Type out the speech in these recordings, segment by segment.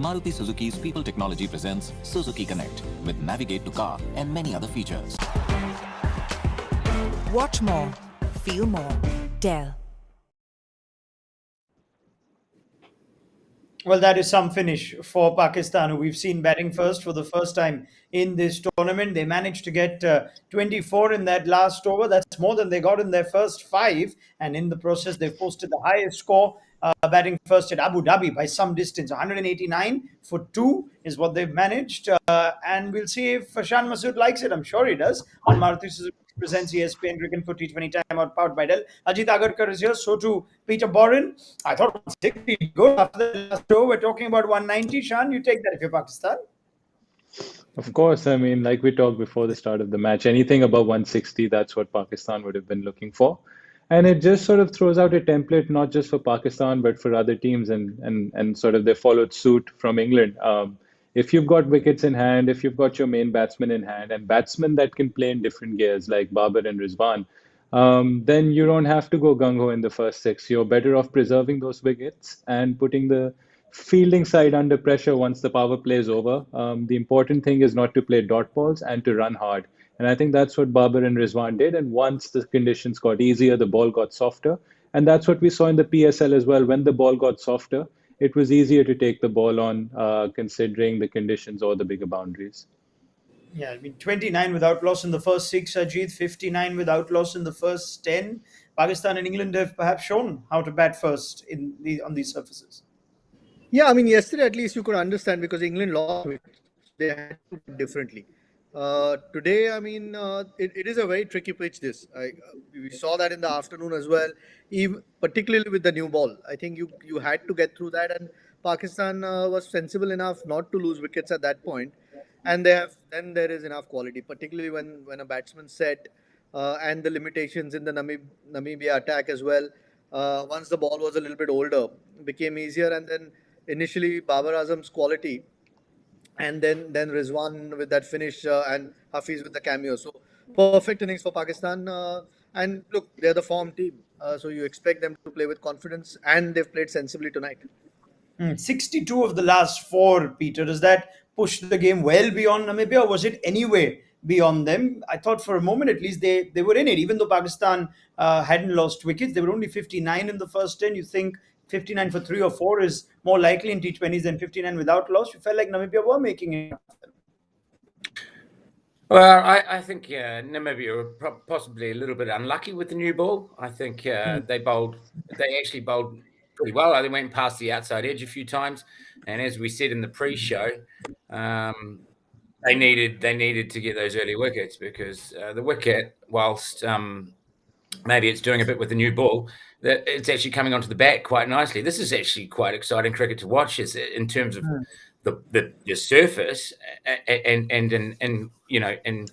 Maruti Suzuki's People Technology presents Suzuki Connect with Navigate to Car and many other features. Watch more, feel more. Dell. Well, that is some finish for Pakistan, who we've seen batting first for the first time in this tournament. They managed to get 24 in that last over. That's more than they got in their first five. And in the process, they've posted the highest score batting first at Abu Dhabi by some distance. 189 for two is what they've managed. And we'll see if Shan Masood likes it. I'm sure he does. On Maruti Suzuki presents ESPN Cricket for T20 timeout powered by Dell. Ajit Agarkar is here. So too Peter Borren. I thought 160 good after the last show. We're talking about 190. Shan, you take that if you're Pakistan. Of course, I mean, like we talked before the start of the match, anything above 160, that's what Pakistan would have been looking for. And it just sort of throws out a template, not just for Pakistan, but for other teams, and sort of they followed suit from England. If you've got wickets in hand, if you've got your main batsman in hand, and batsmen that can play in different gears like Babar and Rizwan, then you don't have to go gung-ho in the first six. You're better off preserving those wickets and putting the fielding side under pressure once the power play is over. The important thing is not to play dot balls and to run hard. And I think that's what Babar and Rizwan did. And once the conditions got easier, the ball got softer. And that's what we saw in the PSL as well. When the ball got softer, it was easier to take the ball on, considering the conditions or the bigger boundaries. Yeah, I mean 29 without loss in the first six, Ajit, 59 without loss in the first 10. Pakistan and England have perhaps shown how to bat first on these surfaces. Yeah, I mean, yesterday at least you could understand because England lost wickets. They had to do differently. Today, I mean, it is a very tricky pitch. We saw that in the afternoon as well, even particularly with the new ball. I think you had to get through that, and Pakistan was sensible enough not to lose wickets at that point, and then there is enough quality, particularly when a batsman set and the limitations in the Namibia attack as well. Once the ball was a little bit older, became easier, and then initially Babar Azam's quality, and then Rizwan with that finish and Hafiz with the cameo. So perfect innings for Pakistan. And look, they're the form team, so you expect them to play with confidence, and they've played sensibly tonight. 62 of the last four, Peter. Does that push the game well beyond Namibia, or was it anyway beyond them? I thought for a moment at least they were in it, even though Pakistan hadn't lost wickets. They were only 59 in the first 10. You think 59 for 3 or 4 is more likely in T20s than 59 without loss? You felt like Namibia were making it. Well, I think Namibia were possibly a little bit unlucky with the new ball. I think they actually bowled pretty well. They went past the outside edge a few times, and as we said in the pre-show, they needed to get those early wickets because the wicket, whilst maybe it's doing a bit with the new ball, that it's actually coming onto the bat quite nicely. This is actually quite exciting cricket to watch, in terms of the surface, and you know, in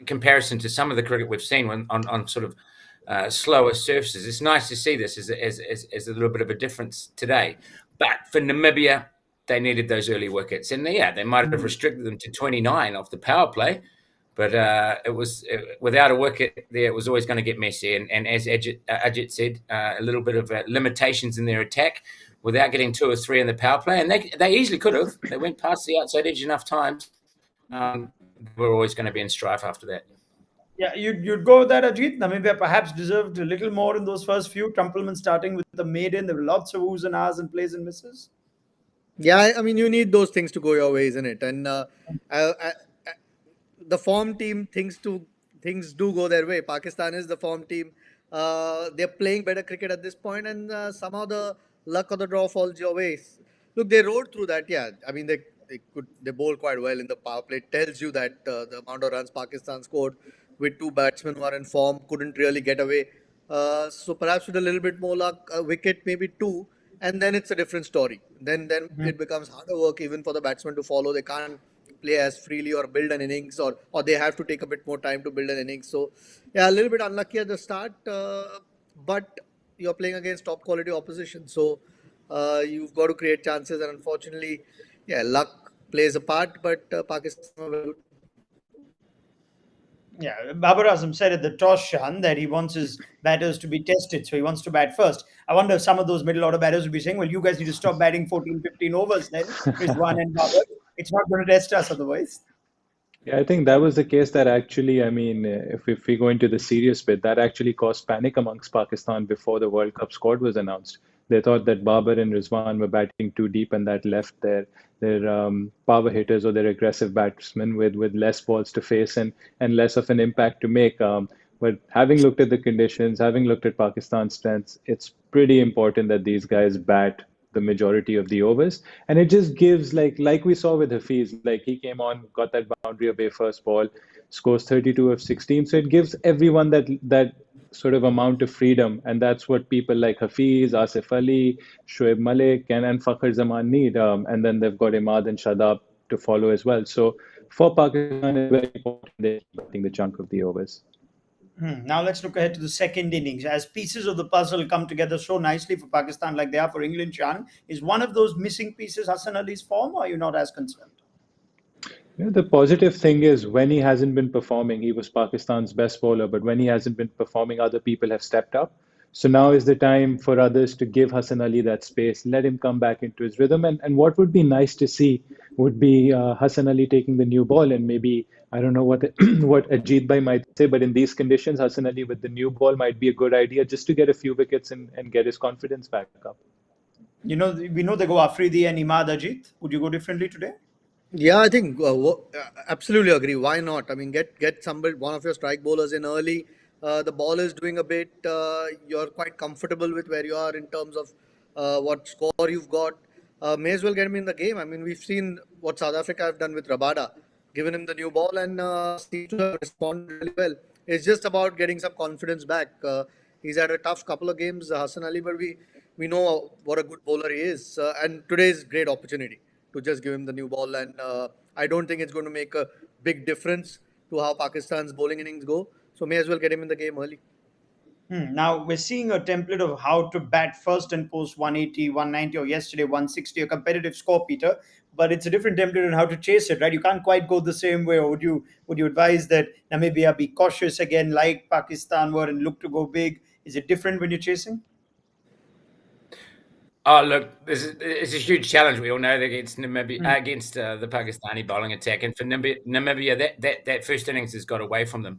comparison to some of the cricket we've seen on sort of slower surfaces. It's nice to see this as a little bit of a difference today. But for Namibia, they needed those early wickets, and they might have restricted them to 29 off the power play. But without a wicket there, it was always going to get messy. And as Ajit said, a little bit of limitations in their attack without getting 2 or 3 in the power play. And they easily could have. They went past the outside edge enough times. We're always going to be in strife after that. Yeah, you'd go with that, Ajit. Namibia perhaps deserved a little more in those first few. Trumpelman starting with the maiden. There were lots of oohs and ahs and plays and misses. Yeah, I mean, you need those things to go your way, isn't it? And the form team, things do go their way. Pakistan is the form team. They're playing better cricket at this point, and somehow the luck of the draw falls your way. Look, they rode through that. Yeah, I mean they bowled quite well in the power play. It tells you that the amount of runs Pakistan scored with 2 batsmen who are in form couldn't really get away. So perhaps with a little bit more luck, a wicket, maybe 2, and then it's a different story. Then it becomes harder work even for the batsmen to follow. They can't play as freely or build an innings, or they have to take a bit more time to build an innings. So yeah, a little bit unlucky at the start, but you're playing against top quality opposition, so you've got to create chances, and unfortunately, yeah, luck plays a part, but Pakistan were very good. Yeah, Babar Azam said at the toss, Shan, that he wants his batters to be tested, so he wants to bat first. I wonder if some of those middle order batters would be saying, well, you guys need to stop batting 14, 15 overs then, Rizwan and Babar. It's not going to test us otherwise. Yeah, I think that was the case that actually, I mean, if we go into the serious bit, that actually caused panic amongst Pakistan before the World Cup squad was announced. They thought that Babar and Rizwan were batting too deep, and that left their power hitters or their aggressive batsmen with less balls to face and less of an impact to make. But having looked at the conditions, having looked at Pakistan's strengths, it's pretty important that these guys bat the majority of the overs. And it just gives like we saw with Hafiz, like he came on, got that boundary away first ball, scores 32 of 16. So it gives everyone that sort of amount of freedom. And that's what people like Hafiz, Asif Ali, Shoaib Malik, and Fakhar Zaman need. And then they've got Imad and Shadab to follow as well. So for Pakistan, it's very important they're batting the chunk of the overs. Now let's look ahead to the second innings. As pieces of the puzzle come together so nicely for Pakistan, like they are for England, Shan, is one of those missing pieces Hassan Ali's form, or are you not as concerned? Yeah, the positive thing is when he hasn't been performing, he was Pakistan's best bowler, but when he hasn't been performing, other people have stepped up. So now is the time for others to give Hassan Ali that space, let him come back into his rhythm. And what would be nice to see would be Hassan Ali taking the new ball and maybe, I don't know what what Ajit Bhai might say, but in these conditions, Hassan Ali with the new ball might be a good idea just to get a few wickets and get his confidence back up. You know, we know they go Afridi and Imad Ajit. Would you go differently today? Yeah, I think absolutely agree. Why not? I mean, get somebody, one of your strike bowlers in early. The ball is doing a bit. You're quite comfortable with where you are in terms of what score you've got. May as well get him in the game. I mean, we've seen what South Africa have done with Rabada, given him the new ball and seems to have responded really well. It's just about getting some confidence back. He's had a tough couple of games, Hassan Ali, but we know what a good bowler he is. And today is great opportunity to just give him the new ball. And I don't think it's going to make a big difference to how Pakistan's bowling innings go. So may as well get him in the game early. Now we're seeing a template of how to bat first and post 180, 190, or yesterday 160, a competitive score, Peter. But it's a different template on how to chase it, right? You can't quite go the same way. Or would you advise that Namibia be cautious again, like Pakistan were, and look to go big? Is it different when you're chasing? Oh, look, it's a huge challenge. We all know that against Namibia, against the Pakistani bowling attack, and for Namibia, that first innings has got away from them.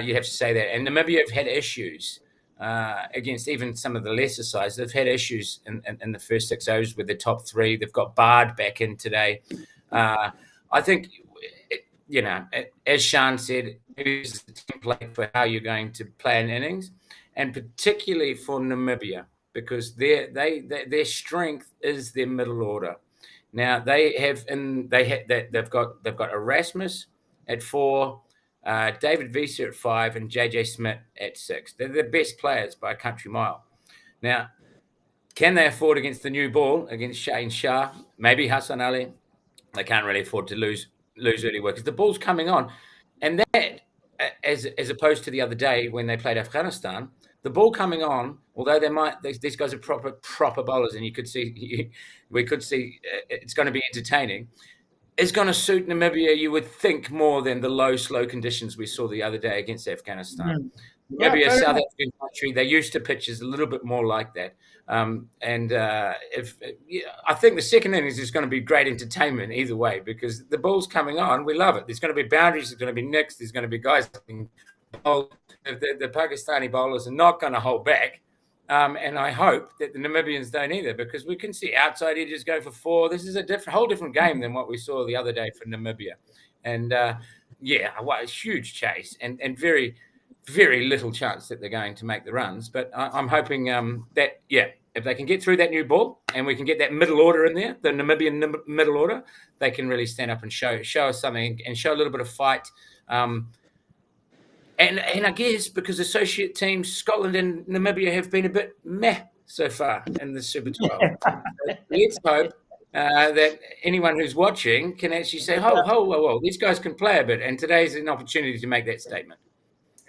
You have to say that, and Namibia have had issues against even some of the lesser sides. They've had issues in the first 6 overs with the top three. They've got Bard back in today. I think, as Shan said, here's the template for how you're going to play an innings, and particularly for Namibia, because their strength is their middle order. Now they've got Erasmus at 4, David Visa at 5, and JJ Smith at 6. They're the best players by a country mile. Now, can they afford against the new ball against Shah? Maybe Hassan Ali. They can't really afford to lose early work because the ball's coming on, and that, as opposed to the other day when they played Afghanistan, the ball coming on, although these guys are proper bowlers, and we could see it's going to be entertaining. It's going to suit Namibia, you would think, more than the low, slow conditions we saw the other day against Afghanistan. Namibia, South African country, they used to pitches a little bit more like that. I think the second innings is going to be great entertainment either way because the ball's coming on. We love it. There's going to be boundaries. There's going to be nicks. There's going to be guys bowled. The Pakistani bowlers are not going to hold back. And I hope that the Namibians don't either because we can see outside edges go for 4. This is a whole different game than what we saw the other day for Namibia. And a huge chase and very, very little chance that they're going to make the runs. But I'm hoping if they can get through that new ball and we can get that middle order in there, the Namibian middle order, they can really stand up and show us something and show a little bit of fight. And I guess because associate teams, Scotland and Namibia have been a bit meh so far in the Super 12. So let's hope that anyone who's watching can actually say, whoa, these guys can play a bit. And today's an opportunity to make that statement.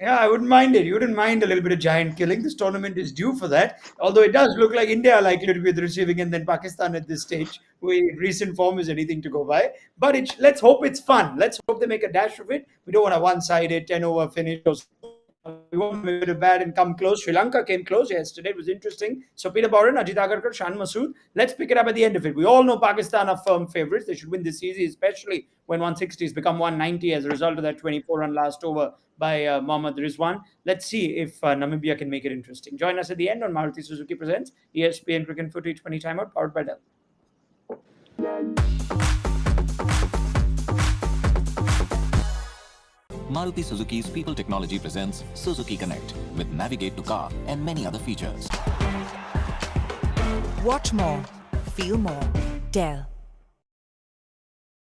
Yeah, I wouldn't mind it. You wouldn't mind a little bit of giant killing. This tournament is due for that. Although it does look like India are likely to be the receiving end than Pakistan at this stage. Recent form is anything to go by. But let's hope it's fun. Let's hope they make a dash of it. We don't want a one-sided 10-over finish or so. We want to make it bad and come close. Sri Lanka came close yesterday. It was interesting. So Peter Borren, Ajit Agarkar, Shan, Masood. Let's pick it up at the end of it. We all know Pakistan are firm favourites. They should win this easy, especially when 160 has become 190 as a result of that 24-run last over by Mohammad Rizwan. Let's see if Namibia can make it interesting. Join us at the end on Maruti Suzuki Presents ESPN Cricket for T20 Timeout, powered by Dell. Maruti Suzuki's People Technology presents Suzuki Connect with Navigate to Car and many other features. Watch more, feel more, Dell.